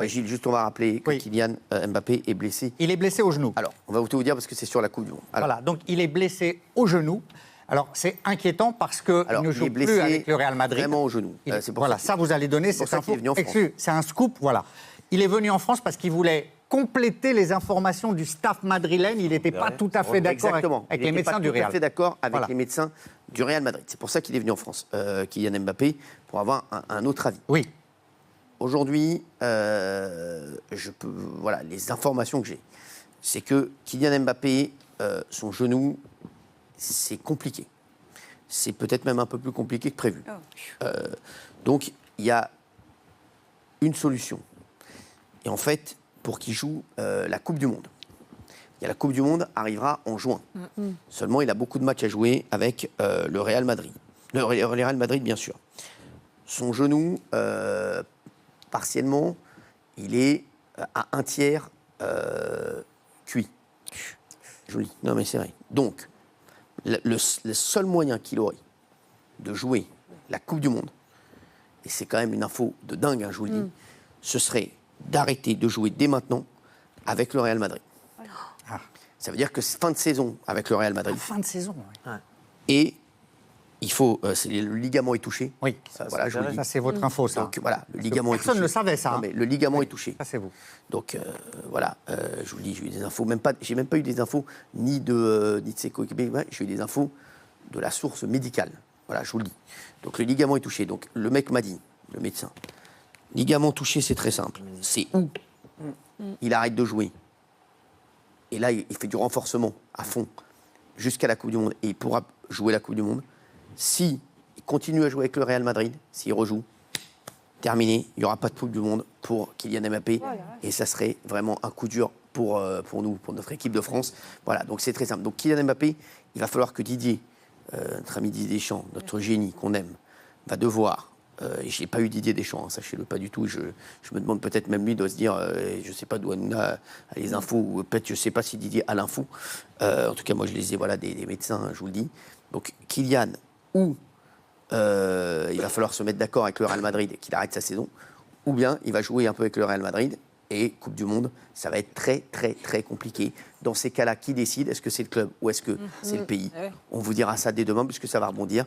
Gilles, juste on va rappeler que Kylian Mbappé est blessé. Il est blessé au genou. Alors, on va tout vous dire parce que c'est sur la Coupe du Monde. Alors, voilà, donc il est blessé au genou. Alors, c'est inquiétant parce qu'il ne joue plus avec le Real Madrid. Vraiment au genou. Voilà, ça vous allez donner cette info. C'est un scoop, voilà. Il est venu en France parce qu'il voulait compléter les informations du staff madrilène. Il n'était pas tout à fait d'accord avec les médecins du Real. Il n'était pas tout à fait d'accord avec les médecins du Real Madrid. C'est pour ça qu'il est venu en France, Kylian Mbappé, pour avoir un autre avis. Oui. Aujourd'hui, voilà, les informations que j'ai, c'est que Kylian Mbappé, son genou, c'est compliqué. C'est peut-être même un peu plus compliqué que prévu. Donc, il y a une solution. Et en fait, pour qu'il joue la Coupe du Monde. La Coupe du Monde arrivera en juin. Seulement, il a beaucoup de matchs à jouer avec le Real Madrid. Le Real Madrid, bien sûr. Son genou, partiellement, il est à un tiers cuit. Joli. Non, mais c'est vrai. Donc, le seul moyen qu'il aurait de jouer la Coupe du Monde, et c'est quand même une info de dingue, hein, je vous le dis, ce serait d'arrêter de jouer dès maintenant avec le Real Madrid. Ah. Ça veut dire que c'est fin de saison avec le Real Madrid. Fin de saison, oui. Et il faut... le ligament est touché. Oui, voilà, ça c'est votre info, ça. Donc voilà, le ligament est touché. Personne ne le savait, ça. Non, mais le ligament est touché. Ça, c'est vous. Donc voilà, je vous le dis, j'ai eu des infos, j'ai même pas eu des infos ni de ses coéquipiers, j'ai eu des infos de la source médicale. Voilà, je vous le dis. Donc le ligament est touché. Donc le mec m'a dit, le médecin, ligament touché, c'est très simple. C'est où il arrête de jouer. Et là, il fait du renforcement à fond jusqu'à la Coupe du Monde. Et il pourra jouer la Coupe du Monde. S'il continue à jouer avec le Real Madrid, s'il rejoue, terminé, il n'y aura pas de Coupe du Monde pour Kylian Mbappé. Et ça serait vraiment un coup dur pour nous, pour notre équipe de France. Voilà, donc c'est très simple. Donc Kylian Mbappé, il va falloir que Didier, notre ami Didier Deschamps, notre génie qu'on aime, va devoir... et je n'ai pas eu Didier Deschamps, hein, sachez-le pas du tout. Je me demande peut-être même lui doit se dire, je ne sais pas d'où on a les infos, ou peut-être je ne sais pas si Didier a l'info. En tout cas, moi je les ai, voilà, des médecins, hein, je vous le dis. Donc Kylian, ou il va falloir se mettre d'accord avec le Real Madrid et qu'il arrête sa saison, ou bien il va jouer un peu avec le Real Madrid. Et Coupe du Monde, ça va être très, très, très compliqué. Dans ces cas-là, qui décide? Est-ce que c'est le club ou est-ce que c'est le pays? On vous dira ça dès demain, puisque ça va rebondir.